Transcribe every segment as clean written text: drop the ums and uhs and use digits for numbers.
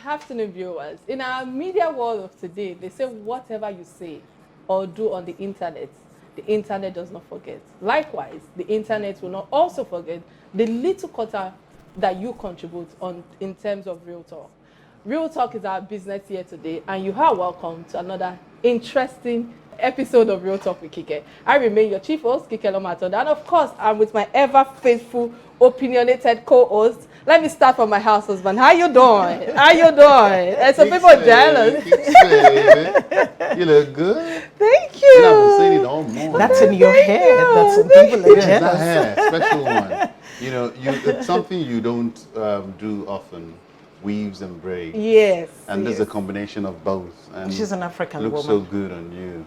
afternoon, viewers. In our media world of today, they say whatever you say or do on the internet does not forget. Likewise, the internet will not also forget the little quarter that you contribute in terms of Real Talk. Real Talk is our business here today, and you are welcome to another interesting episode of Real Talk with Kike. I remain your chief host, Kike Lomaton, and of course, I'm with my ever faithful, opinionated co-host. Let me start from my house husband. How you doing? How you doing? And some people are jealous. You look good. Thank you. You haven't seen it all morning. That's in your head. That's some people are Yes, jealous. that hair, special one. You know, it's something you don't do often. Weaves and braids. Yes. And there's a combination of both. And She's an African looks woman. so good on you.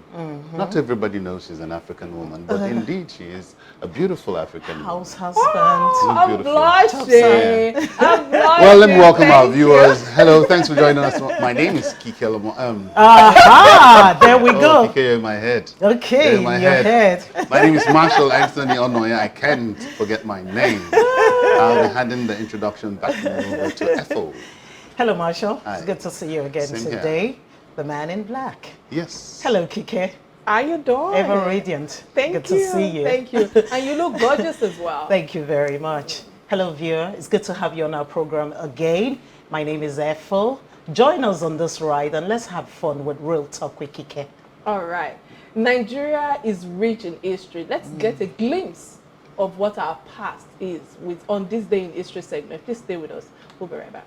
Not everybody knows she's an African woman, but indeed she is a beautiful African woman. House husband. Oh, I'm Beautiful. blushing. I'm blushing. Well, let me welcome our Thank viewers. Hello, thanks for joining us. My name is Kike Lomaton. Aha! There we Oh, go. Kike, you're in my head. Okay, You're in in my your head. head. My name is Marshall Anthony Onoya. I can't forget my name. I'll be handing the introduction back over to Ethel. Hello, Marshall. Hi. It's good to see you again Same here. today. The man in black. Yes. Hello, Kike. How you doing? Ever radiant. Thank good you. to see you. Thank you. And you look gorgeous as well. Thank you very much. Hello, viewer. It's good to have you on our program again. My name is Ethel. Join us on this ride and let's have fun with Real Talk with Kike. All right. Nigeria is rich in history. Let's get a glimpse of what our past is on this day in history segment. Please stay with us. We'll be right back.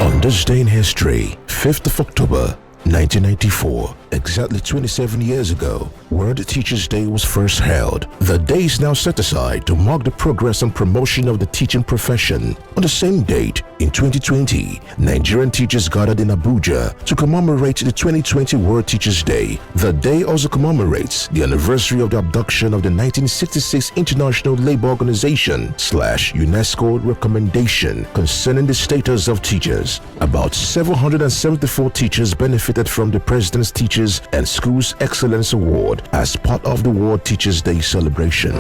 On this day in history, 5th of October, 1994, exactly 27 years ago, World Teachers' Day was first held. The day is now set aside to mark the progress and promotion of the teaching profession. On the same date, in 2020, Nigerian teachers gathered in Abuja to commemorate the 2020 World Teachers' Day. The day also commemorates the anniversary of the abduction of the 1966 International Labour Organization / UNESCO recommendation concerning the status of teachers. About 774 teachers benefited from the President's Teachers and Schools Excellence Award as part of the World Teachers' Day celebration.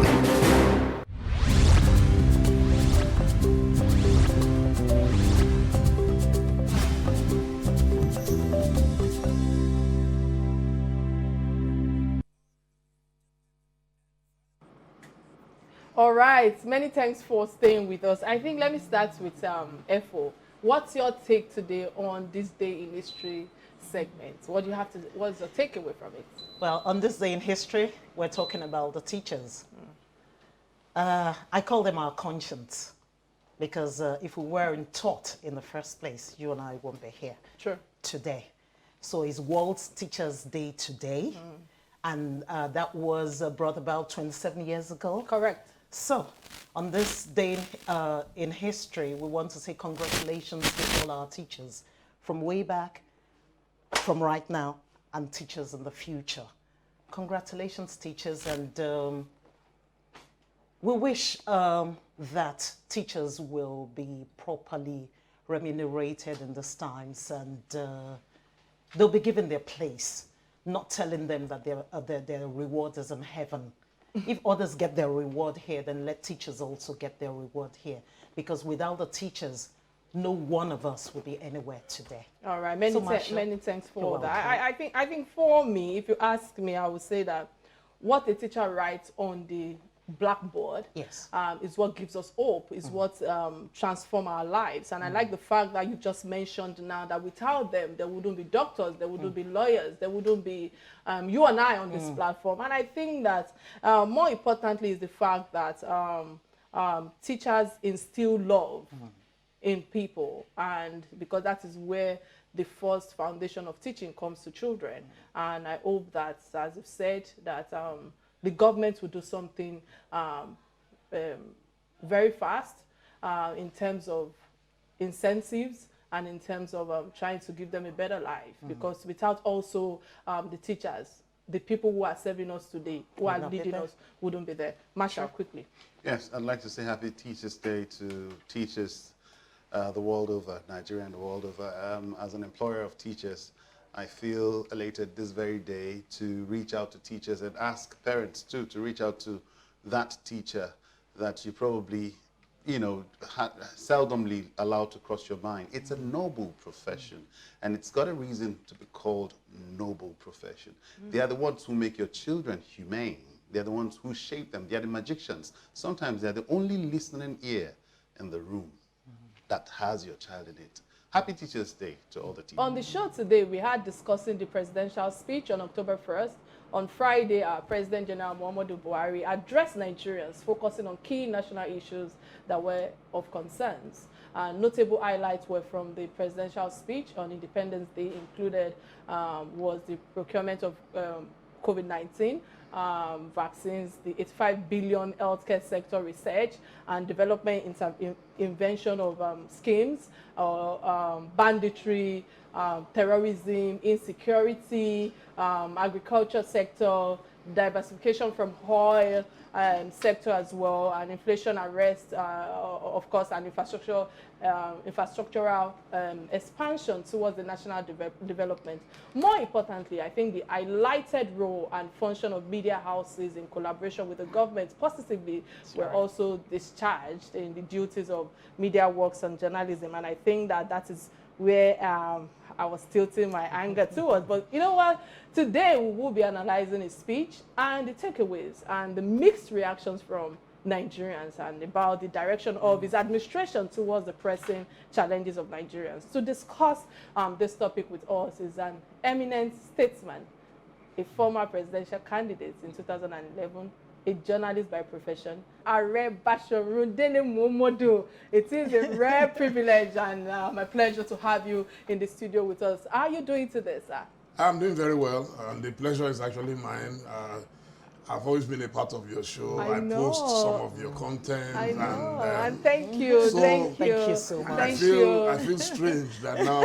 All right. Many thanks for staying with us. I think let me start with Efo. What's your take today on this day in history segment? What's your takeaway from it? Well, on this day in history, we're talking about the teachers. I call them our conscience because if we weren't taught in the first place, you and I won't be here today. So it's World Teachers' Day today, and that was brought about 27 years ago. Correct. So, on this day in history, we want to say congratulations to all our teachers from way back, from right now, and teachers in the future. Congratulations, teachers, and we wish that teachers will be properly remunerated in these times, and they'll be given their place, not telling them that their reward is in heaven. If others get their reward here, then let teachers also get their reward here. Because without the teachers, no one of us would be anywhere today. All right. Many thanks for that. I think for me, if you ask me, I would say that what a teacher writes on the blackboard is what gives us hope, is what transforms our lives. And I like the fact that you just mentioned now that without them, there wouldn't be doctors, there wouldn't be lawyers, there wouldn't be you and I on this platform. And I think that more importantly is the fact that teachers instill love in people, and because that is where the first foundation of teaching comes to children. And I hope that, as you've said, that the government will do something very fast in terms of incentives and in terms of trying to give them a better life. Because without also the teachers, the people who are serving us today, who are leading us, wouldn't be there. Marshall, quickly. Yes, I'd like to say Happy Teachers' Day to teachers the world over, Nigeria and the world over. As an employer of teachers, I feel elated this very day to reach out to teachers and ask parents too to reach out to that teacher that you probably, you know, seldomly allowed to cross your mind. It's a noble profession, and it's got a reason to be called noble profession. They are the ones who make your children humane. They're the ones who shape them. They're the magicians. Sometimes they're the only listening ear in the room that has your child in it. Happy Teachers' Day to all the teachers. On the show today, we had discussing the presidential speech on October 1st. On Friday, our President General Muhammadu Buhari addressed Nigerians, focusing on key national issues that were of concerns. Notable highlights were from the presidential speech on Independence Day. Included was the procurement of COVID-19 vaccines, the 85 billion healthcare sector research and development invention of schemes, banditry, terrorism, insecurity, agriculture sector, diversification from oil sector as well, and inflation arrest, of course, and infrastructural expansion towards the national development. More importantly, I think the highlighted role and function of media houses in collaboration with the government positively were also discharged in the duties of media works and journalism, and I think that that is where I was tilting my anger towards. But you know what? Today we will be analyzing his speech and the takeaways and the mixed reactions from Nigerians and about the direction of his administration towards the pressing challenges of Nigerians. To discuss this topic with us is an eminent statesman, a former presidential candidate in 2011, a journalist by profession, Dele Momodu. It is a rare privilege and my pleasure to have you in the studio with us. How are you doing today, sir? I'm doing very well, and the pleasure is actually mine. I've always been a part of your show. I post some of your content. I know, and thank you, thank you so much. I feel strange that now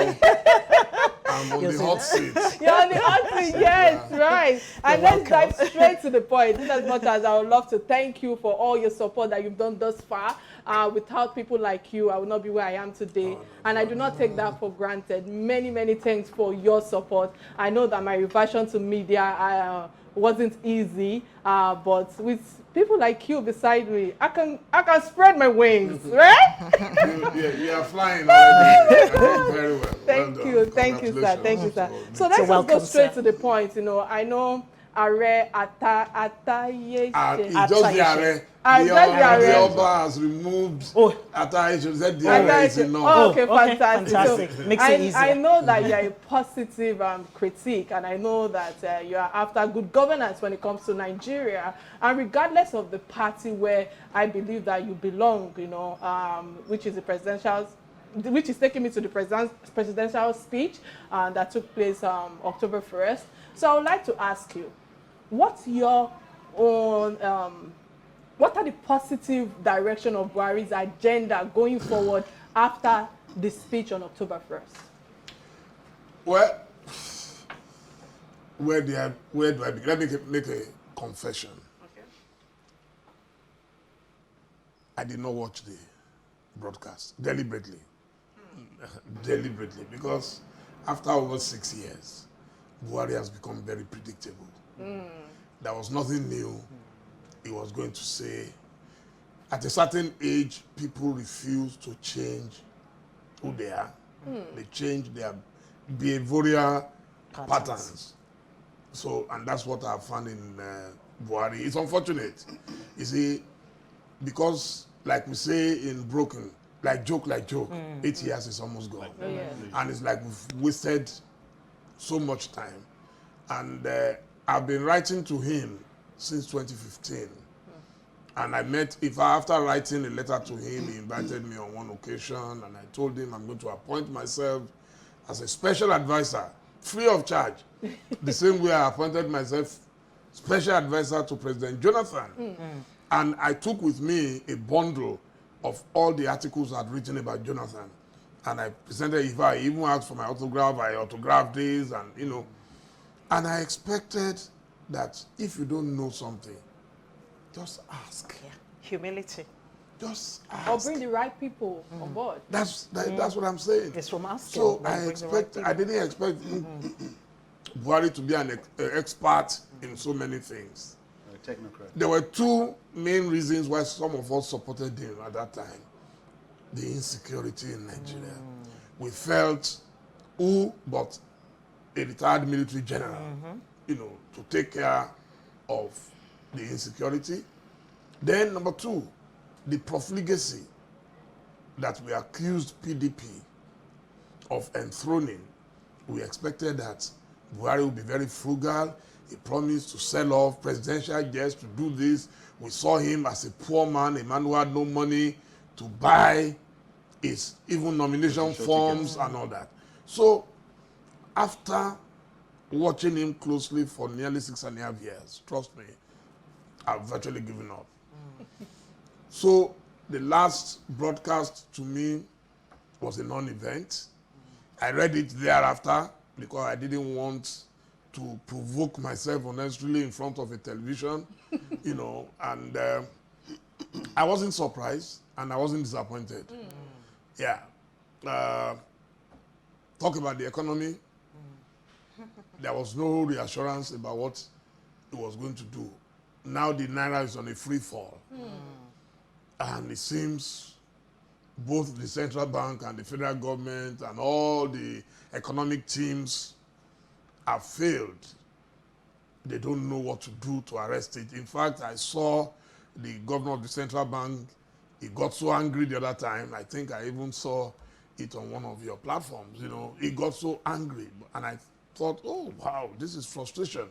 I'm on the hot seat. You're on the hot seat, yes, right. And let's dive straight to the point. In as much as I would love to thank you for all your support that you've done thus far. Without people like you, I would not be where I am today. And I do not take that for granted. Many, many thanks for your support. I know that my reversion to media wasn't easy, but with people like you beside me, I can spread my wings, right? you are flying already. Very well. Thank you, sir. Thank you, sir. So let's just go straight to the point. You know, I know Are Ataye. It's just the Are. The Oba has removed Ataye. Said the Are is enough. Oh, okay, fantastic. So, makes it easier. I know that you are a positive critique, and I know that you are after good governance when it comes to Nigeria. And regardless of the party where I believe that you belong, you know, which is the presidential, which is taking me to the presidential speech that took place October 1st. So I would like to ask you, what's your own, what are the positive direction of Buhari's agenda going forward after the speech on October 1st? Well, where do I begin? Let me make a confession. Okay. I did not watch the broadcast deliberately. Deliberately, because after over 6 years, Buhari has become very predictable. There was nothing new he was going to say. At a certain age, people refuse to change who they are. They change their behavioral patterns. So, and that's what I found in Buhari. It's unfortunate. You see, because like we say in Broken, like joke, 8 years is almost gone. Oh, yeah. And it's like we've wasted so much time. And I've been writing to him since 2015. And I met, after writing a letter to him, he invited me on one occasion, and I told him I'm going to appoint myself as a special advisor, free of charge. The same way I appointed myself special advisor to President Jonathan. And I took with me a bundle of all the articles I'd written about Jonathan. And I presented, if I even asked for my autograph, I autographed this, and you know. And I expected that if you don't know something, just ask. Yeah. Humility. Just ask. Or bring the right people on board. That's what I'm saying. It's from asking. So I didn't expect Buhari to be an expert in so many things. Technocrat. There were two main reasons why some of us supported him at that time. The insecurity in Nigeria. We felt but a retired military general, you know, to take care of the insecurity. Then number two, the profligacy that we accused PDP of enthroning. We expected that Buhari would be very frugal. He promised to sell off presidential jets to do this. We saw him as a poor man, a man who had no money to buy his even nomination forms and all that. So after watching him closely for nearly 6.5 years, trust me, I've virtually given up. So the last broadcast to me was a non-event. I read it thereafter because I didn't want to provoke myself unnecessarily in front of a television, you know, and I wasn't surprised and I wasn't disappointed. Yeah. Talk about the economy. There was no reassurance about what it was going to do. Now the Naira is on a free fall. And it seems both the central bank and the federal government and all the economic teams have failed. They don't know what to do to arrest it. In fact, I saw the governor of the central bank, he got so angry the other time. I think I even saw it on one of your platforms, you know. He got so angry. And I thought, oh, wow, this is frustration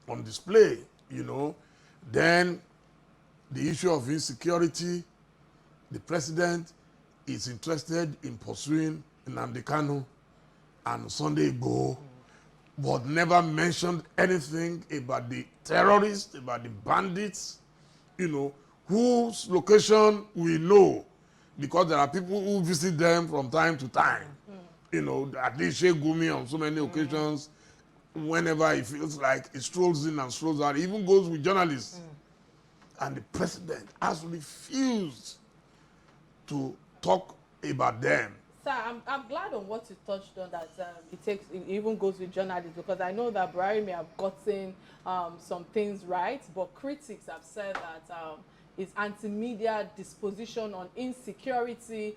on display, you know. Then the issue of insecurity, the president is interested in pursuing Nnamdi Kanu and Sunday Igboho, but never mentioned anything about the terrorists, about the bandits, you know, whose location we know, because there are people who visit them from time to time. You know, at least Sheikh Gumi on so many occasions, whenever he feels like he strolls in and strolls out, he even goes with journalists. And the president has refused to talk about them. Sir, I'm glad on what you touched on, that it even goes with journalists, because I know that Buhari may have gotten some things right, but critics have said that his anti-media disposition on insecurity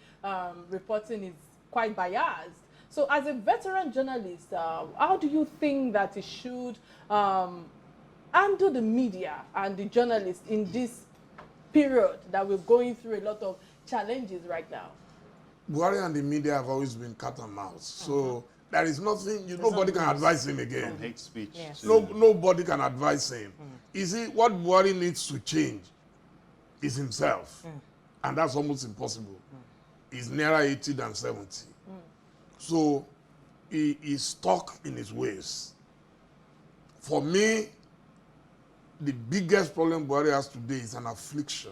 reporting is quite biased. So as a veteran journalist, how do you think that he should handle the media and the journalists in this period that we're going through a lot of challenges right now? Buhari and the media have always been cat and mouse. So there is nothing, nobody can advise him again. From hate speech. Yes. Nobody can advise him. You see, what Buhari needs to change is himself. And that's almost impossible. He's nearer 80 than 70. So he is stuck in his ways. For me, the biggest problem Buhari has today is an affliction.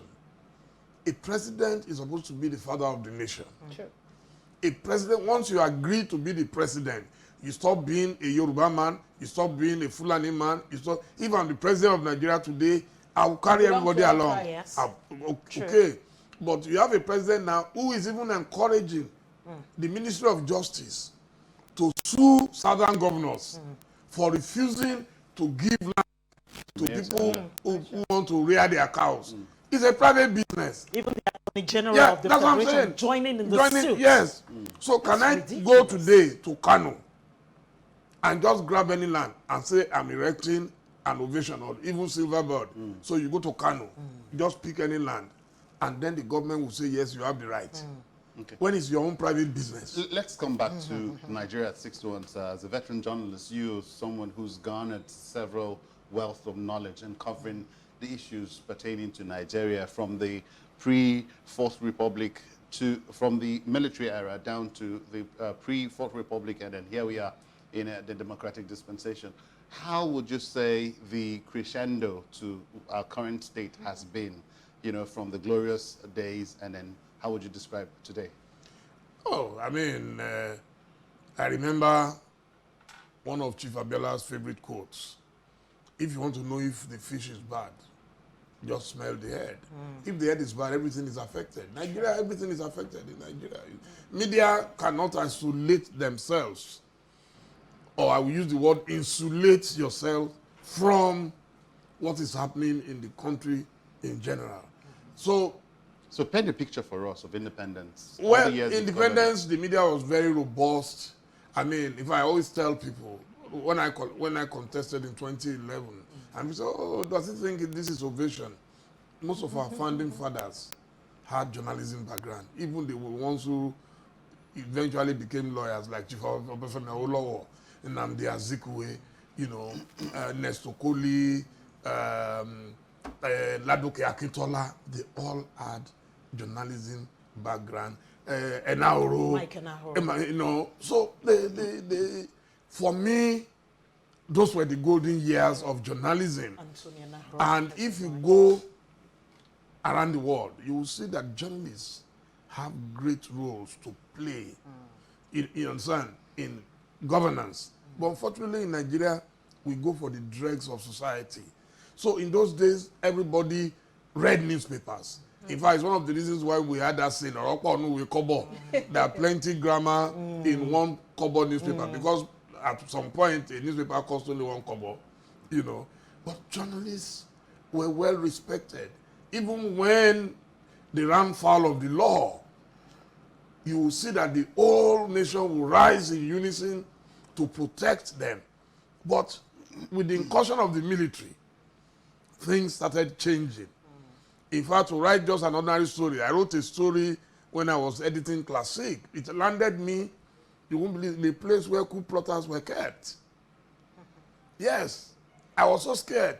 A president is supposed to be the father of the nation. Sure. A president, once you agree to be the president, you stop being a Yoruba man, you stop being a Fulani man, you stop. If I'm the president of Nigeria today, I will carry everybody along. Yes. Okay. But you have a president now who is even encouraging the Ministry of Justice to sue southern governors for refusing to give land to people who want to rear their cows. It's a private business. Even the Attorney General of the Federation joining in the suit. Yes. So can I go today to Kano and just grab any land and say I'm erecting an ovation or even Silverbird? So you go to Kano, just pick any land, and then the government will say, yes, you have the right. Okay. When it's your own private business. Let's come back to Nigeria at 61. As a veteran journalist, you, someone who's garnered several wealth of knowledge and covering the issues pertaining to Nigeria from the pre-Fourth Republic from the military era down to the pre-Fourth Republic, and then here we are in the democratic dispensation. How would you say the crescendo to our current state has been, you know, from the glorious days, and then how would you describe today? Oh, I mean, I remember one of Chief Abiola's favorite quotes. If you want to know if the fish is bad, just smell the head. If the head is bad, everything is affected. Nigeria, everything is affected in Nigeria. Media cannot isolate themselves, or I will use the word insulate yourself from what is happening in the country in general. So paint a picture for us of independence. Well, independence, the media was very robust. I mean, if I always tell people, when I contested in 2011, and we say, oh, does he think this is ovation? Most of our founding fathers had journalism background. Even the ones who eventually became lawyers, like Chief Obafemi Awolowo, Nnamdi Azikiwe, Nestor Koli, Ladoke Akintola, they all had journalism background. Enaoro, Mike Enaoro. So for me, those were the golden years of journalism. And if you go around the world, you will see that journalists have great roles to play. You understand? In governance. But unfortunately, in Nigeria, we go for the dregs of society. So in those days, everybody read newspapers. In fact, it's one of the reasons why we had that saying, there are plenty grammar in one kobo newspaper, because at some point, a newspaper cost only 1 kobo, But journalists were well respected. Even when they ran foul of the law, you will see that the whole nation will rise in unison to protect them. But with the incursion of the military, things started changing. In fact, to write just an ordinary story, I wrote a story when I was editing Classic. It landed me, you won't believe, the place where coup plotters were kept. Yes, I was so scared.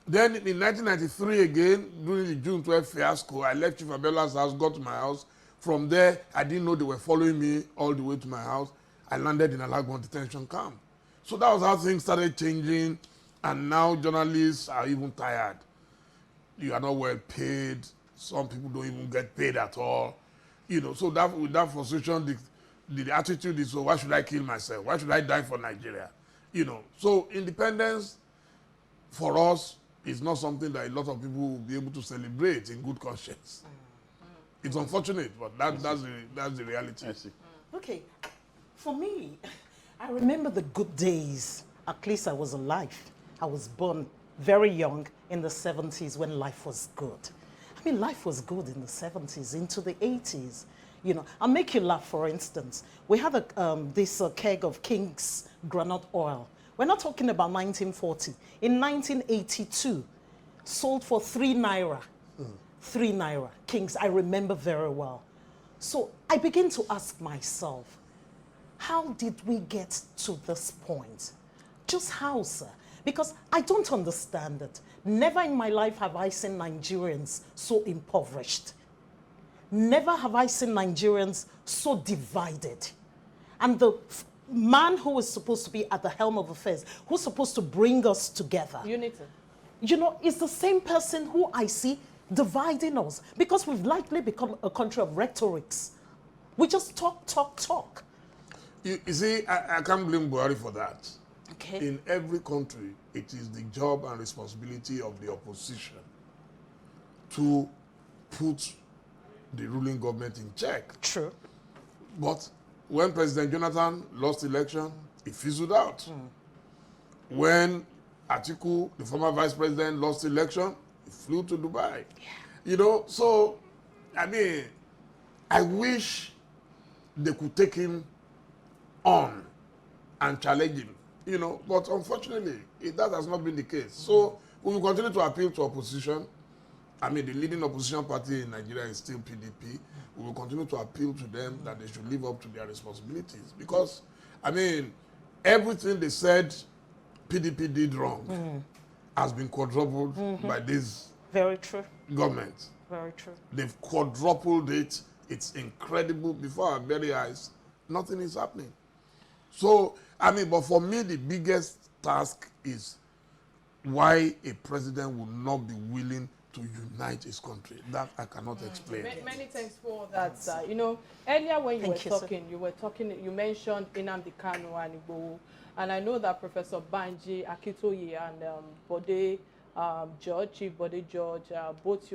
Then in 1993 again, during the June 12 fiasco, I left Chief Abella's house, got to my house. From there, I didn't know they were following me all the way to my house. I landed in Alagbon detention camp. So that was how things started changing, and now journalists are even tired. You are not well paid. Some people don't even get paid at all. So that with that frustration, the attitude is, so why should I kill myself? Why should I die for Nigeria? So independence for us is not something that a lot of people will be able to celebrate in good conscience. It's unfortunate, but that's the reality. I see. Okay, for me, I remember the good days. At least I was alive. I was born very young in the 70s when life was good. I mean, life was good in the 70s, into the 80s. I'll make you laugh, for instance. We had this keg of King's granite oil. We're not talking about 1940. In 1982, sold for 3 naira. 3 naira. King's, I remember very well. So I begin to ask myself, how did we get to this point? Just how, sir? Because I don't understand it. Never in my life have I seen Nigerians so impoverished. Never have I seen Nigerians so divided. And the man who is supposed to be at the helm of affairs, who's supposed to bring us together, unity, is the same person who I see dividing us, because we've likely become a country of rhetorics. We just talk. You see, I can't blame Buhari for that. Okay. In every country, it is the job and responsibility of the opposition to put the ruling government in check. True. But when President Jonathan lost the election, it fizzled out. When Atiku, the former vice president, lost the election, he flew to Dubai. Yeah. So, I mean, I wish they could take him on and challenge him. But unfortunately, that has not been the case. So we will continue to appeal to opposition. I mean, the leading opposition party in Nigeria is still PDP. We will continue to appeal to them that they should live up to their responsibilities. Because, I mean, everything they said PDP did wrong has been quadrupled by this Very true. government. Very true. They've quadrupled it. It's incredible. Before our very eyes, nothing is happening. So, I mean, but for me, the biggest task is why a president would not be willing to unite his country. That I cannot explain. Many thanks for that, sir. Earlier when you mentioned Nnamdi Kanu and Igboho, and I know that Professor Banji Akitoye and Bode George, Chief Bode George, both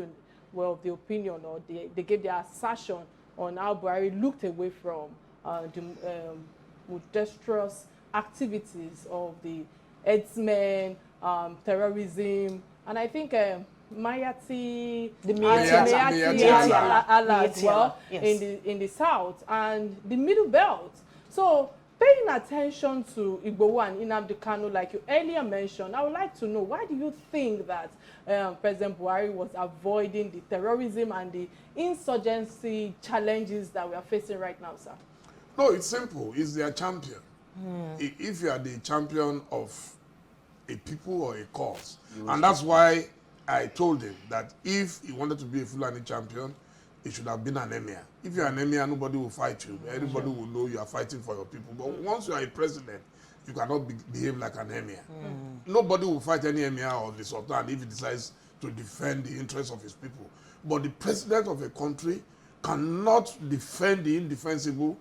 were of the opinion, or they gave their assertion on how Buhari looked away from the boisterous activities of the headsmen terrorism, and I think Mayati, Mayati Allah as well, yes. in the south and the middle belt. So paying attention to Igboho and Nnamdi Kanu, like you earlier mentioned, I would like to know, why do you think that President Buhari was avoiding the terrorism and the insurgency challenges that we are facing right now, sir? No, it's simple. It's their champion. If you are the champion of a people or a cause, and that's why I told him that if he wanted to be a Fulani champion, it should have been an emir. If you're an emir, nobody will fight you. Everybody will know you are fighting for your people. But once you are a president, you cannot behave like an emir. Nobody will fight any emir or the sultan if he decides to defend the interests of his people. But the president of a country cannot defend the indefensible.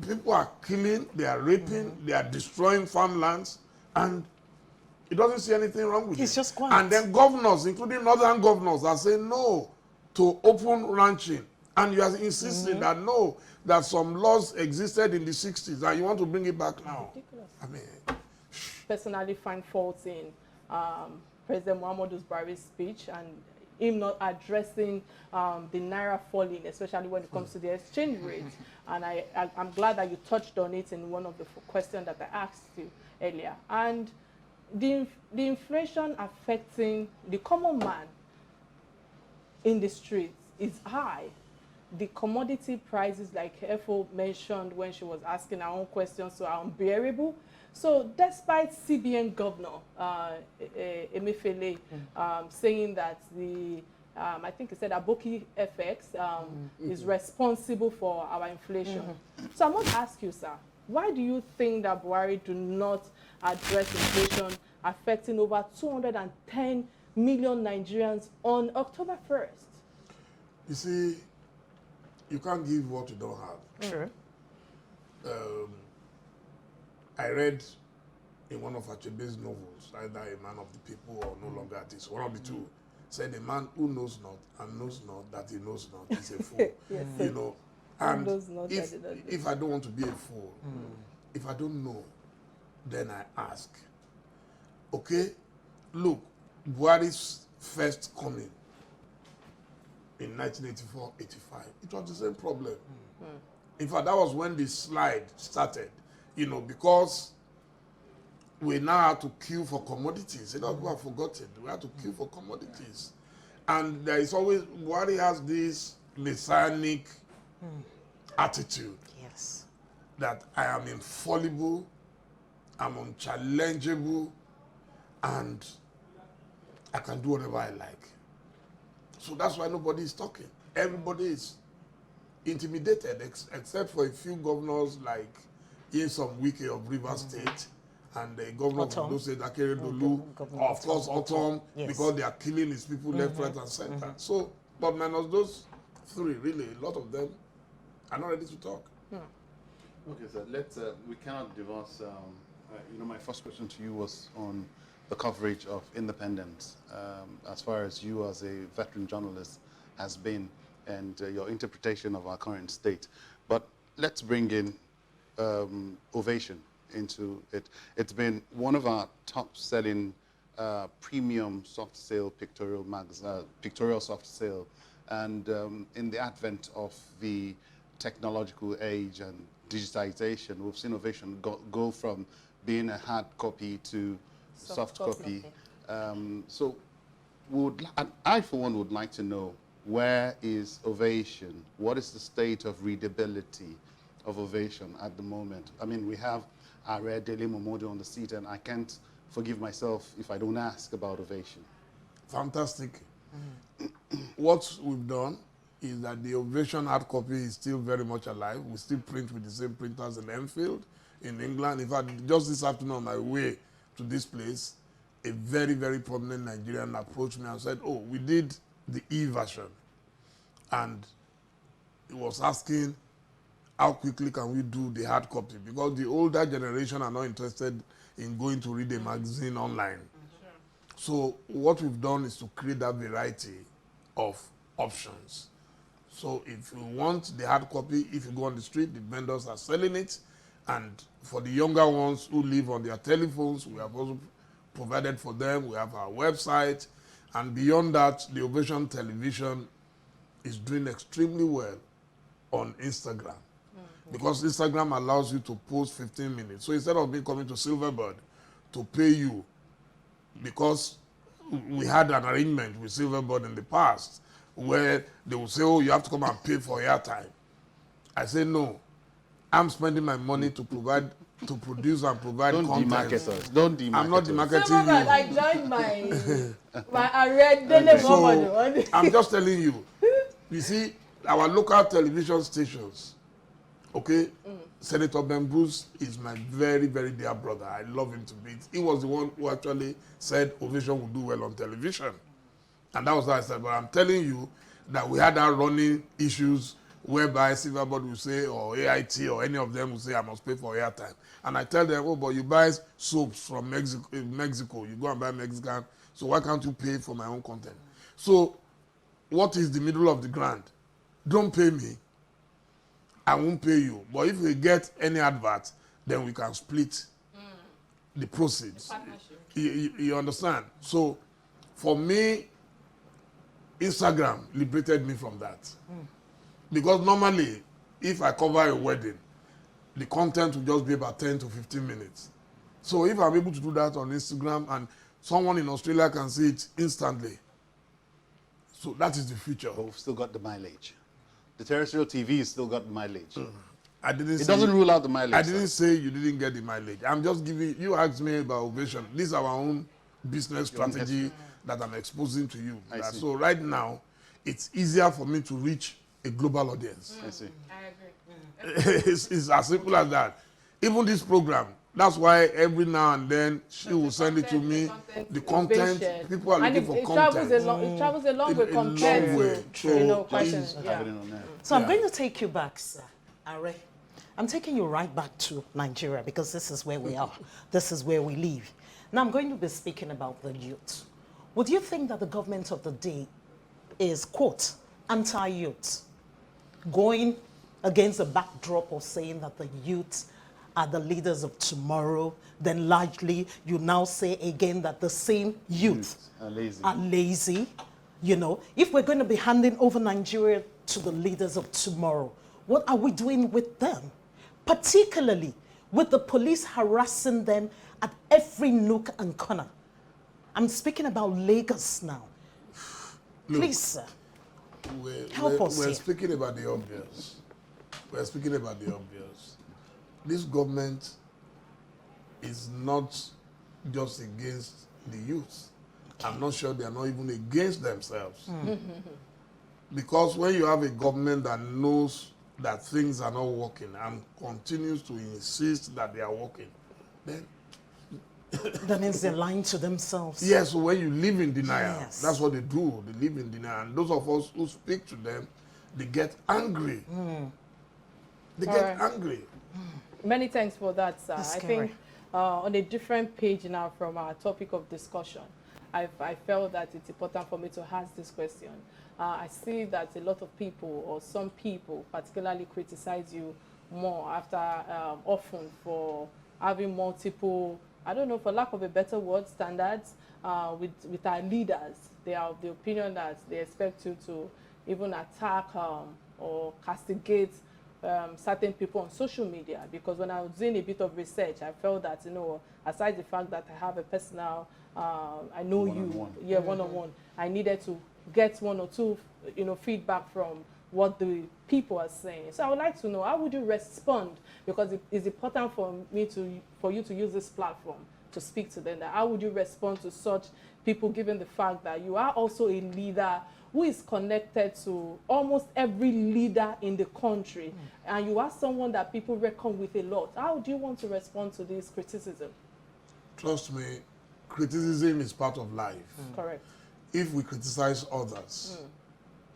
People are killing, they are raping, they are destroying farmlands, and he doesn't see anything wrong with it. He's just quiet. And then governors, including northern governors, are saying no to open ranching. And you are insisting that no, that some laws existed in the 60s and you want to bring it back now. Ridiculous. I mean, personally find fault in President Muhammadu Buhari's speech and him not addressing the naira falling, especially when it comes to the exchange rate. And I'm glad that you touched on it in one of the questions that I asked you earlier. And the inflation affecting the common man in the streets is high. The commodity prices, like FO mentioned when she was asking her own questions, are unbearable. So despite CBN Governor Emefiele saying that I think he said Aboki FX is responsible for our inflation. So I must ask you, sir, why do you think that Buhari do not address inflation affecting over 210 million Nigerians on October 1st? you see, you can't give what you don't have. Sure. I read in one of Achebe's novels, either A Man of the People or No Longer Artist, one of the two, said a man who knows not and knows not that he knows not is a fool. Yes, you know, and if if I don't want to be a fool, if I don't know, then I ask. Okay, look, Buhari's first coming in 1984-85, it was the same problem. In fact, that was when the slide started, you know, because we now have to queue for commodities. A lot of people have forgotten. We have to queue for commodities. And there is always, Buhari has this messianic attitude. Yes. That I am infallible, I'm unchallengeable, and I can do whatever I like. So that's why nobody is talking. Everybody is intimidated, except for a few governors like Nyesom Wike of Rivers State and the governor of Ondo State, Akeredolu, of course, Autumn, yes, because they are killing his people left, right, and center. So, but minus those three, really, a lot of them are not ready to talk. Okay, sir, let's, we cannot divorce, you know, my first question to you was on the coverage of independence, as far as you as a veteran journalist has been, and your interpretation of our current state. But let's bring in Ovation into it. It's been one of our top-selling premium soft sale pictorial soft sale, and in the advent of the technological age and digitization, we've seen Ovation go from being a hard copy to soft copy. So I, for one, would like to know, where is Ovation? What is the state of readability of Ovation at the moment? I mean, we have our Dele Momodu on the seat, and I can't forgive myself if I don't ask about Ovation. Fantastic. What we've done is that the Ovation hard copy is still very much alive. We still print with the same printers in Enfield, in England. In fact, just this afternoon on my way to this place, a very, very prominent Nigerian approached me and said, oh, we did the e-version. And he was asking, how quickly can we do the hard copy? Because the older generation are not interested in going to read a magazine online. So what we've done is to create that variety of options. So if you want the hard copy, if you go on the street, the vendors are selling it. And for the younger ones who live on their telephones, we have also provided for them. We have our website. And beyond that, the Ovation Television is doing extremely well on Instagram. Because Instagram allows you to post 15 minutes. So instead of me coming to Silverbird to pay you, because we had an arrangement with Silverbird in the past where they would say, oh, you have to come and pay for airtime. I say, no, I'm spending my money to provide, to produce and provide content. Don't demarket us. Don't demarket I'm not us. demarketing So you. I joined my red Dele Momodu. So I'm just telling you, you see, our local television stations, okay, Senator Ben Bruce is my very, very dear brother. I love him to bits. He was the one who actually said Ovation would do well on television. And that was what I said. But I'm telling you that we had our running issues whereby Silverbird will say, or AIT, or any of them will say, I must pay for airtime. And I tell them, oh, but you buy soaps from Mexico. You go and buy Mexican. So why can't you pay for my own content? So what is the middle of the ground? Don't pay me. I won't pay you. But if we get any advert, then we can split the proceeds. You understand? So for me, Instagram liberated me from that. Because normally, if I cover a wedding, the content will just be about 10 to 15 minutes. So if I'm able to do that on Instagram and someone in Australia can see it instantly, so that is the future. But we've still got the mileage. The terrestrial TV has still got the mileage. I didn't It say, doesn't rule out the mileage. I didn't say you didn't get the mileage. I'm just giving, you asked me about Ovation. This is our own business strategy that I'm exposing to you. I see. So right now, it's easier for me to reach a global audience. I see. I agree. It's as simple as that. Even this program, that's why every now and then she will send it to me. The content, people are looking for content. It travels a long way compared to, questions. Yeah. So I'm going to take you back, sir. Are. I'm taking you right back to Nigeria because this is where we are. This is where we live. Now I'm going to be speaking about the youth. Would you think that the government of the day is, quote, anti-youth, going against the backdrop of saying that the youth are the leaders of tomorrow, then largely you now say again that the same youth are lazy. You know, if we're going to be handing over Nigeria to the leaders of tomorrow, what are we doing with them? Particularly with the police harassing them at every nook and corner. I'm speaking about Lagos now. Look, please, sir, help us We're here. speaking about the obvious. We're speaking about the obvious. This government is not just against the youth. I'm not sure they are not even against themselves. Because when you have a government that knows that things are not working and continues to insist that they are working, then That means they're lying to themselves. yes, when you live in denial, Yes. that's what they do. They live in denial. And those of us who speak to them, they get angry. They get angry. Many thanks for that, sir. That's I scary. think on a different page now from our topic of discussion, I felt that it's important for me to ask this question. I see that a lot of people, or some people particularly, criticize you more after often for having multiple, I don't know, for lack of a better word, standards with our leaders. They are of the opinion that they expect you to even attack or castigate certain people on social media. Because when I was doing a bit of research, I felt that, you know, aside the fact that I have a personal, I know one-on-one, I needed to get one or two, you know, feedback from what the people are saying. So I would like to know, how would you respond? Because it is important for you to use this platform to speak to them. How would you respond to such people, given the fact that you are also a leader who is connected to almost every leader in the country, and you are someone that people reckon with a lot? How do you want to respond to this criticism? Trust me, criticism is part of life. Correct. If we criticize others,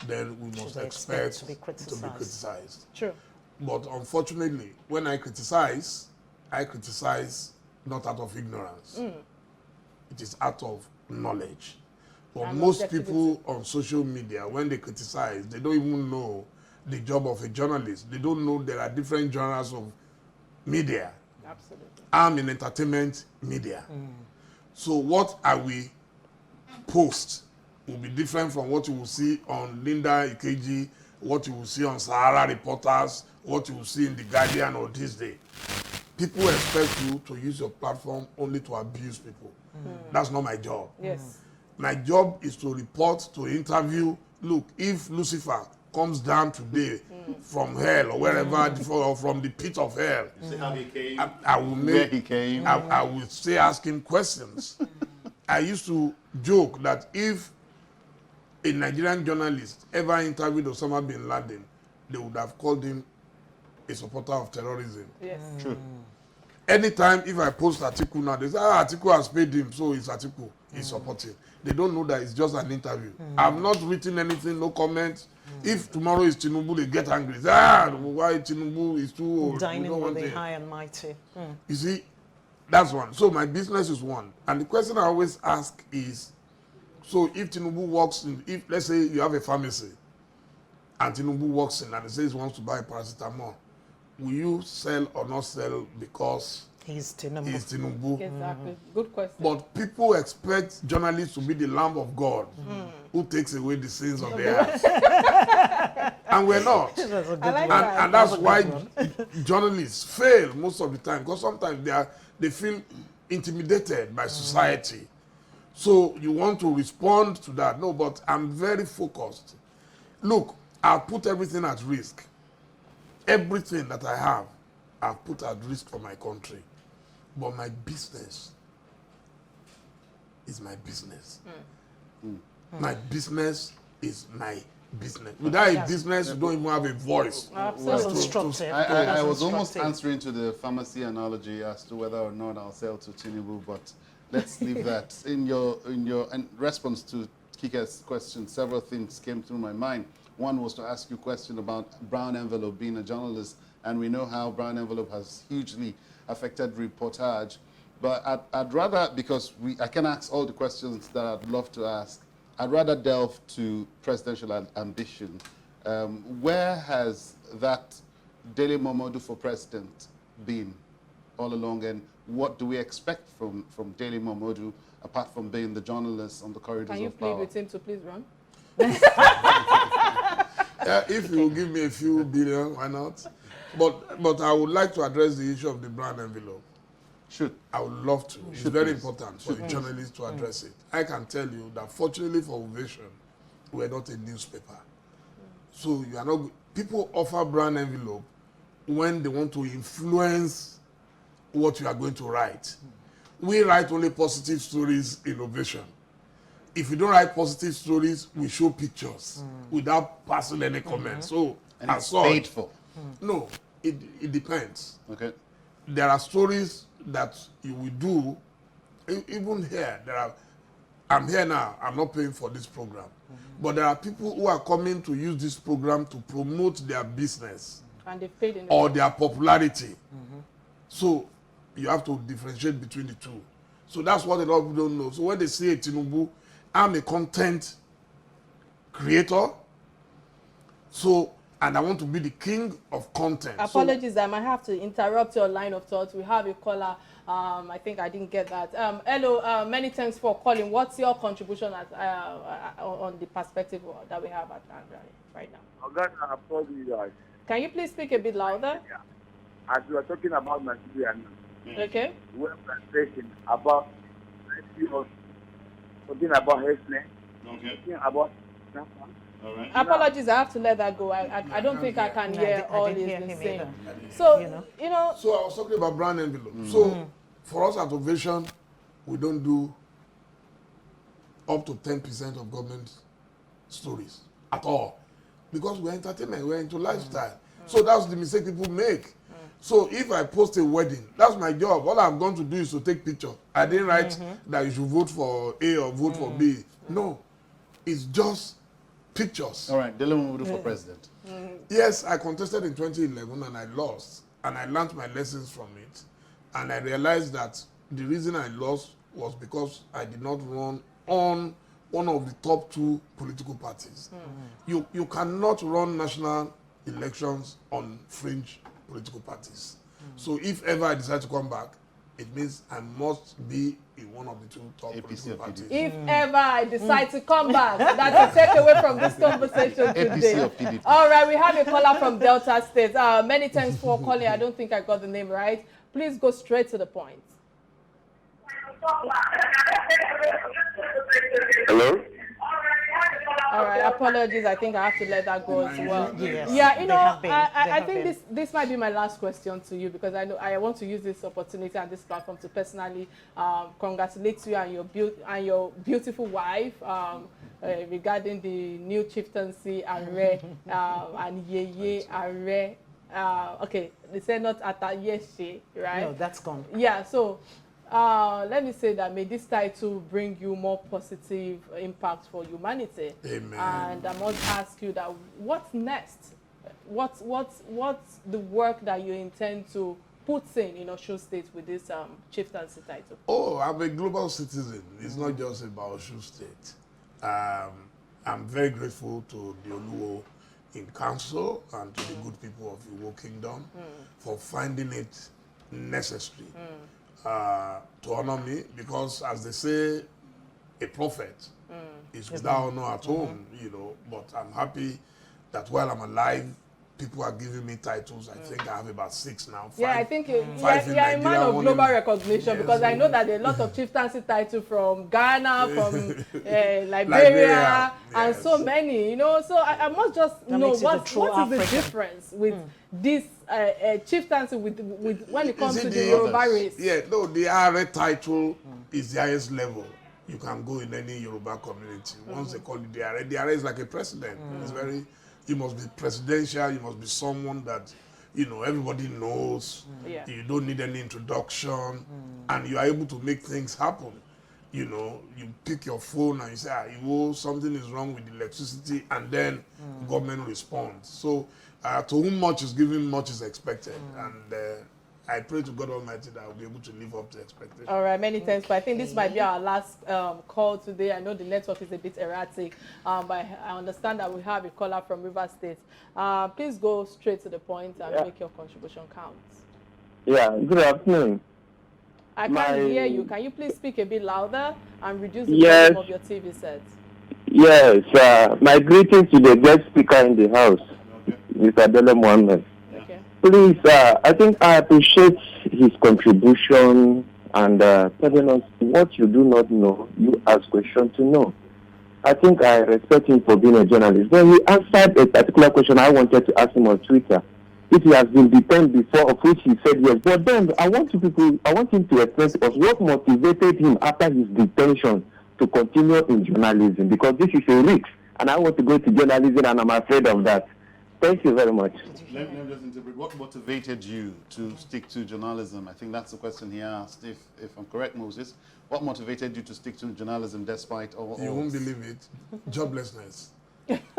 then we must expect to be criticized. True. But unfortunately, when I criticize not out of ignorance. It is out of knowledge. But And most people on social media, when they criticize, they don't even know the job of a journalist. They don't know there are different genres of media. Absolutely. I'm in entertainment media. So what I will post will be different from what you will see on Linda Ikeji, what you will see on Sahara Reporters, what you will see in The Guardian or This Day. People expect you to use your platform only to abuse people. That's not my job. Yes. My job is to report, to interview. Look, if Lucifer comes down today from hell or wherever, or from the pit of hell, See how he came, I will make, where he came. I will stay asking questions. I used to joke that if a Nigerian journalist ever interviewed Osama bin Laden, they would have called him a supporter of terrorism. Yes. True. Anytime if I post article now, they say, Atiku has paid him, so it's Atiku, he's supporting. They don't know that it's just an interview. I've not written anything, no comments. If tomorrow is Tinubu, they get angry. Why Tinubu is too old? Dining with the high and mighty. You see, that's one. So my business is one. And the question I always ask is, so if Tinubu walks in, if let's say you have a pharmacy, and Tinubu walks in and he says he wants to buy paracetamol, will you sell or not sell because He's Tinubu. he's Tinubu? Exactly. Good question. But people expect journalists to be the Lamb of God who takes away the sins of the earth. And we're not. That's a good I like one. that. And that's why journalists fail most of the time, because sometimes they feel intimidated by society. So you want to respond to that. No, but I'm very focused. Look, I've put everything at risk. Everything that I have, I've put at risk for my country. But my business is my business. My business is my business. Without a business, you don't even have a voice. Constructive. I was almost answering to the pharmacy analogy as to whether or not I'll sell to Tinubu, but let's leave that. In response to Kike's question, several things came through my mind. One was to ask you a question about Brown Envelope being a journalist, and we know how Brown Envelope has hugely affected reportage. But I'd rather, because I can ask all the questions that I'd love to ask, I'd rather delve to presidential ambition. Where has that Dele Momodu for president been all along, and what do we expect from Dele Momodu, apart from being the journalist on the corridors of power? Can you plead with him to please run? If you will give me a few billion, why not? But I would like to address the issue of the Brown Envelope. Should. I would love to. It's very important for a journalist to address it. I can tell you that fortunately for Ovation, we're not a newspaper. So you are not. People offer Brown Envelope when they want to influence what you are going to write. We write only positive stories in Ovation. If you don't write positive stories, we show pictures without passing any comments. So, And it's paid for. No, it depends. Okay. There are stories that you will do, even here, I'm here now, I'm not paying for this program. But there are people who are coming to use this program to promote their business And they've paid in or their popularity. So you have to differentiate between the two. So that's what a lot of people don't know. So when they say Tinubu, I'm a content creator. So, and I want to be the king of content. Apologies, I might have to interrupt your line of thought. We have a caller. I think I didn't get that. Hello, many thanks for calling. What's your contribution on the perspective that we have at right now? Okay, I apologize. Can you please speak a bit louder? Yeah. As we are talking about Nigeria, Okay. we're talking about something about Heslen, something about All right. Apologies, I have to let that go. I don't think I can hear all I didn't he's hear been him saying. either. So, You know. So I was talking about Brown Envelope. So for us at Ovation, we don't do up to 10% of government stories at all. Because we're entertainment, we're into lifestyle. So that's the mistake people make. So if I post a wedding, that's my job. All I'm going to do is to take pictures. I didn't write that you should vote for A or vote for B. No, it's just pictures. All right. Dele Momodu for president. Yes, I contested in 2011 and I lost. And I learned my lessons from it. And I realized that the reason I lost was because I did not run on one of the top 2 political parties. You cannot run national elections on fringe political parties. So if ever I decide to come back, it means I must be in one of the two top political parties. If ever I decide to come back, that's a takeaway from this conversation today. All right, we have a caller from Delta State. Many thanks for calling. I don't think I got the name right. Please go straight to the point. Hello? All right, apologies. I think I have to let that go as well. Yes, Yeah, you know, I think think this might be my last question to you, because I know I want to use this opportunity and this platform to personally congratulate you and your beautiful wife regarding the new chieftaincy Are and Yeye Are. Okay, they say not Atayeshe, right? No, that's gone. Yeah, so let me say that may this title bring you more positive impact for humanity. Amen. And I must ask you that what's next? What's the work that you intend to put in Osun State with this chieftaincy title? Oh, I'm a global citizen. It's not just about Osun State. I'm very grateful to the Oluwo in council and to the good people of the Iwo Kingdom for finding it necessary to honor me, because as they say, a prophet is without honor at home, but I'm happy that while I'm alive, people are giving me titles. I think I have about 6 now. Yeah, I think you're a man of global recognition, because I know that there are a lot of chieftaincy titles from Ghana, from Liberia, and so many, So I must just know what is the difference with this chieftaincy with when it comes to the Yoruba race. Yeah, no, the Are title is the highest level you can go in any Yoruba community. Once they call it the Are is like a president. It's very, you must be presidential, you must be someone that, everybody knows. You don't need any introduction, and you are able to make things happen. You pick your phone and you say, something is wrong with the electricity, and then the government responds. So to whom much is given, much is expected. And I pray to God Almighty that I'll be able to live up to expectations. All right, many thanks. But I think this might be our last call today. I know the network is a bit erratic, but I understand that we have a caller from River State. Please go straight to the point and make your contribution count. Yeah, good afternoon. I can't hear you. Can you please speak a bit louder and reduce the volume of your TV set? Yes, my greetings to the guest speaker in the house, Mr. Dele Momodu. Okay. Please, I think I appreciate his contribution and telling us what you do not know, you ask questions to know. I think I respect him for being a journalist. When he answered a particular question I wanted to ask him on Twitter, if he has been detained before, of which he said yes. But then I want him to explain to us what motivated him after his detention to continue in journalism, because this is a risk, and I want to go to journalism, and I'm afraid of that. Thank you very much. Let me just interpret. What motivated you to stick to journalism? I think that's the question he asked. If I'm correct, Moses, what motivated you to stick to journalism despite all? You won't believe it. Joblessness.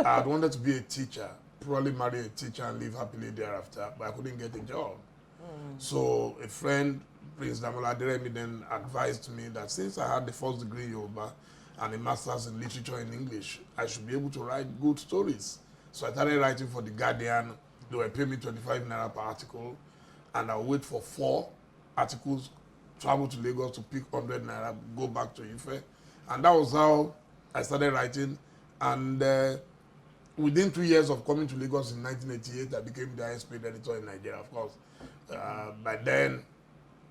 I wanted to be a teacher, probably marry a teacher and live happily thereafter, but I couldn't get a job. So a friend, Prince Damola Aderemi, then advised me that since I had the first degree in Yoruba and a master's in literature in English, I should be able to write good stories. So I started writing for The Guardian. They were paying me 25 naira per article, and I'll wait for 4 articles, travel to Lagos to pick 100 naira, go back to Ife. And that was how I started writing. And within 2 years of coming to Lagos in 1988, I became the highest paid editor in Nigeria, of course. By then,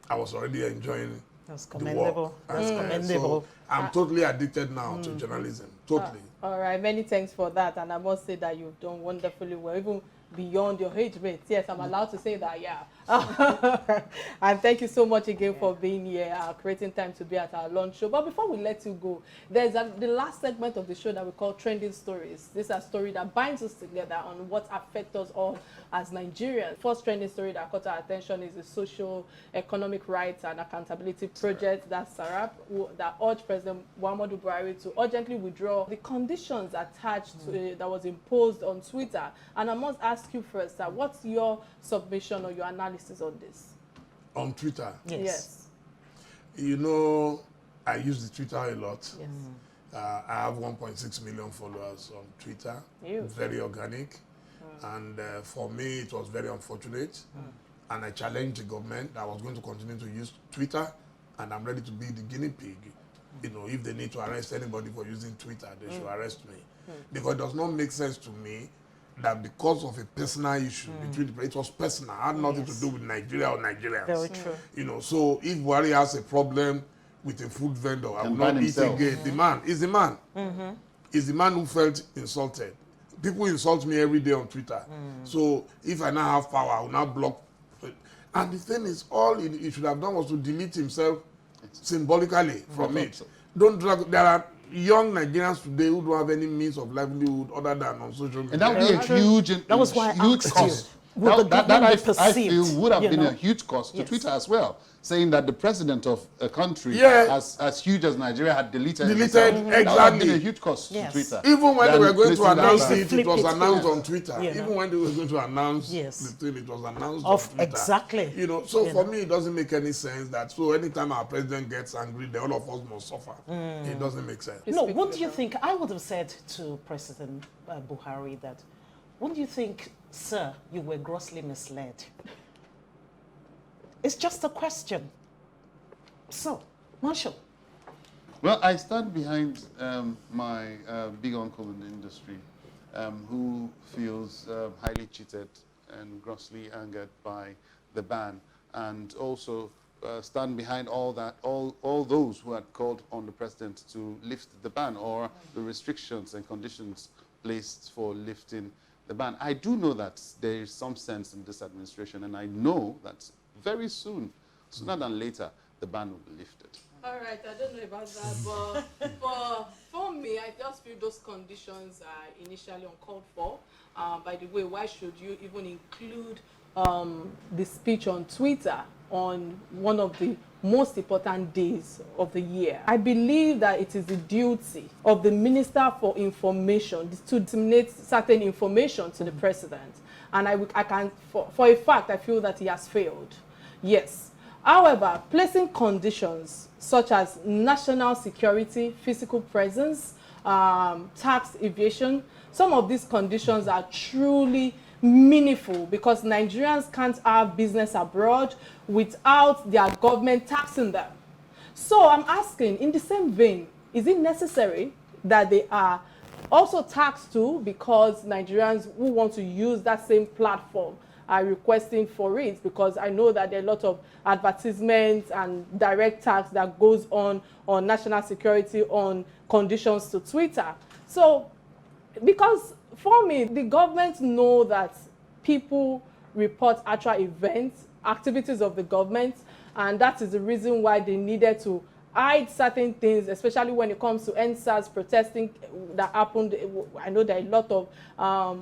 I was already enjoying the work. That's commendable. So I'm totally addicted now to journalism, totally. All right, many thanks for that. And I must say that you've done wonderfully well, even beyond your age mates. Yes, I'm allowed to say that, yeah. And thank you so much again for being here, creating time to be at our lunch show. But before we let you go, there's the last segment of the show that we call Trending Stories. This is a story that binds us together on what affects us all as Nigerians. First trending story that caught our attention is the Social Economic Rights and Accountability Project, that's SARAP, that urged President Muhammadu Buhari to urgently withdraw the conditions attached to that was imposed on Twitter. And I must ask you first, what's your submission or your analysis on this? On Twitter? Yes. You know, I use the Twitter a lot. Yes. I have 1.6 million followers on Twitter. Very organic. And for me, it was very unfortunate. and I challenged the government that I was going to continue to use Twitter, and I'm ready to be the guinea pig. You know, if they need to arrest anybody for using Twitter, they should arrest me. Because it does not make sense to me that because of a personal issue between the, it was personal, it had nothing to do with Nigeria or Nigerians. Very true. You know, so if Buhari has a problem with a food vendor, I will not eat himself. again. The man is the man. Is the man who felt insulted. People insult me every day on Twitter. So if I now have power, I will now block. And the thing is, all he should have done was to delete himself symbolically from it. So. Don't drag. There are young Nigerians today who don't have any means of livelihood other than on social media. And that would be a huge, That was why I huge asked cost. you, will the government be I perceived, feel would have you been know? a huge cost to Yes. Twitter as well, saying that the president of a country as huge as Nigeria had deleted himself. That would have been a huge cost Yes. to Twitter. Even when they were going to placing that announce back. it, it was Flip it, announced yeah. on Twitter. You know. Even when they were going to announce Yes. the thing, it was announced Of on Twitter. exactly. You know, so You for know. me, it doesn't make any sense that, so anytime our president gets angry, then all of us must suffer. It doesn't make sense. No, what do you think? I would have said to President Buhari that, what do you think, sir, you were grossly misled? It's just a question. So, Marshall. Well, I stand behind my big uncle in the industry who feels highly cheated and grossly angered by the ban, and also stand behind all those who had called on the president to lift the ban or the restrictions and conditions placed for lifting the ban. I do know that there is some sense in this administration, and I know that very soon, sooner than later, the ban will be lifted. All right, I don't know about that, but for me, I just feel those conditions are initially uncalled for. By the way, why should you even include the speech on Twitter on one of the most important days of the year? I believe that it is the duty of the Minister for Information to disseminate certain information to the president. And I can, for a fact, I feel that he has failed. Yes. However, placing conditions such as national security, physical presence, tax evasion, some of these conditions are truly meaningful because Nigerians can't have business abroad without their government taxing them. So I'm asking, in the same vein, is it necessary that they are also taxed too, because Nigerians who want to use that same platform are requesting for it? Because I know that there are a lot of advertisements and direct tax that goes on national security, on conditions to Twitter. So, because for me, the government know that people report actual events, activities of the government, and that is the reason why they needed to hide certain things, especially when it comes to NSAS protesting that happened. I know there are a lot of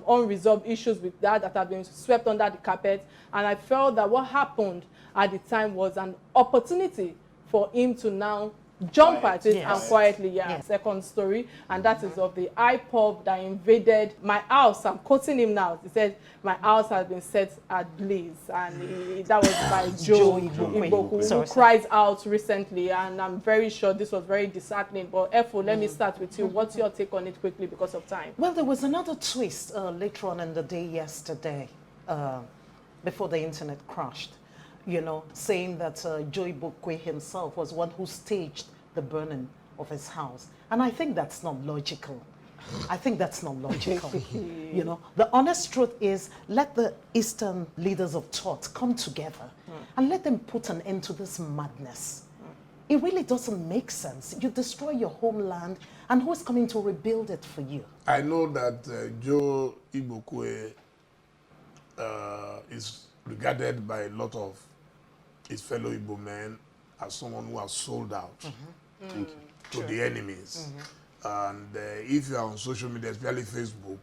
unresolved issues with that have been swept under the carpet, and I felt that what happened at the time was an opportunity for him to now jump at it and quietly, second story, and that is of the IPOB that invaded my house. I'm quoting him now. He said, "My house has been set ablaze," and that was by Joe Igboku, who cries out recently, and I'm very sure this was very disheartening. But Efo, let me start with you. What's your take on it quickly because of time? Well, there was another twist later on in the day yesterday, before the internet crashed, you know, saying that Joe Igboku himself was one who staged the burning of his house. And I think that's not logical. I think that's not logical. You know, the honest truth is, let the Eastern leaders of thought come together and let them put an end to this madness. It really doesn't make sense. You destroy your homeland, and who's coming to rebuild it for you? I know that Joe Igboku is regarded by a lot of his fellow Igbo men as someone who has sold out to the enemies. And if you are on social media, especially Facebook,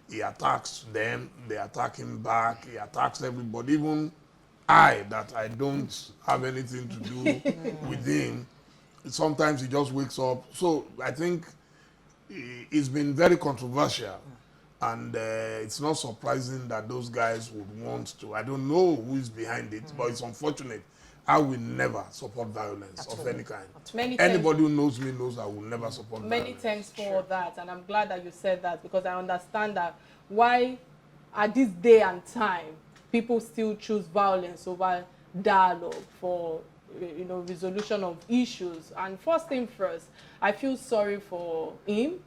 he attacks them, they attack him back, he attacks everybody, even that I don't have anything to do with him. Sometimes he just wakes up. So I think it's been very controversial. And it's not surprising that those guys would want to. I don't know who is behind it, but it's unfortunate. I will never support violence of any kind. Anybody who knows me knows I will never support violence. Many thanks for that, and I'm glad that you said that, because I understand that why at this day and time people still choose violence over dialogue for resolution of issues. And first thing first, I feel sorry for him,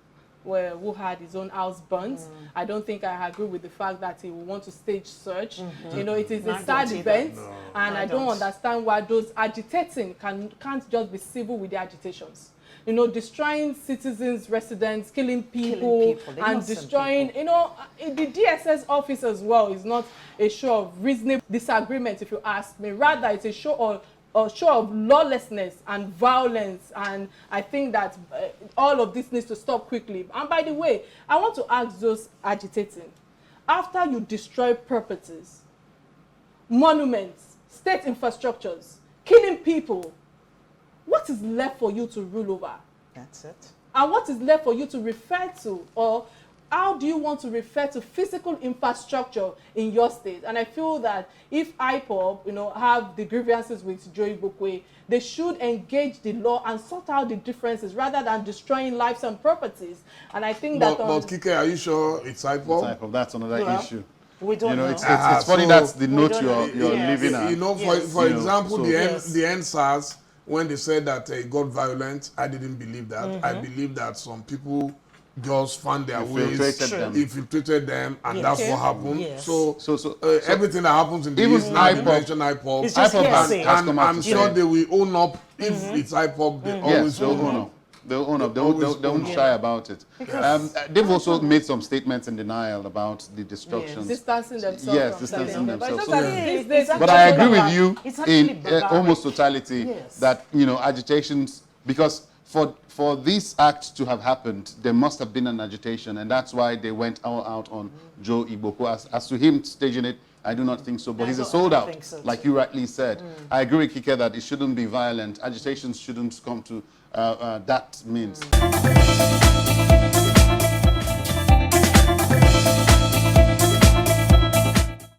who had his own house burnt. I don't think I agree with the fact that he will want to stage search. It is a sad event, and I don't understand why those agitating can't just be civil with the agitations. Destroying citizens, residents, killing people and destroying, the DSS office as well is not a show of reasonable disagreement, if you ask me. Rather, it's a show of lawlessness and violence, and I think that all of this needs to stop quickly. And by the way, I want to ask those agitating, after you destroy properties, monuments, state infrastructures, killing people, what is left for you to rule over? That's it. And what is left for you to refer to? Or how do you want to refer to physical infrastructure in your state? And I feel that if IPOB, have the grievances with Joe Igbokwe, they should engage the law and sort out the differences rather than destroying lives and properties. And I think that... But Kike, are you sure it's IPOB? It's IPOB. That's another issue. We don't know. It's funny that's the note you're living at. For example, the NSAS, when they said that it got violent, I didn't believe that. I believe that some people just found their ways, infiltrated them, and that's what happened. Yes. So everything that happens in the East now, they mention IPOB. It's just and I'm sure they will own up if it's IPOB. They always own up. They'll own up. They won't shy about it. They've also made some statements in denial about the destructions. Distancing themselves. Yes, distancing themselves. But I agree with you in almost totality that agitations, because for this act to have happened, there must have been an agitation, and that's why they went all out on Joe Igbokwe. As to him staging it, I do not think so, but he's a sold out, like you rightly said. I agree with Kike that it shouldn't be violent. Agitations shouldn't come to that means.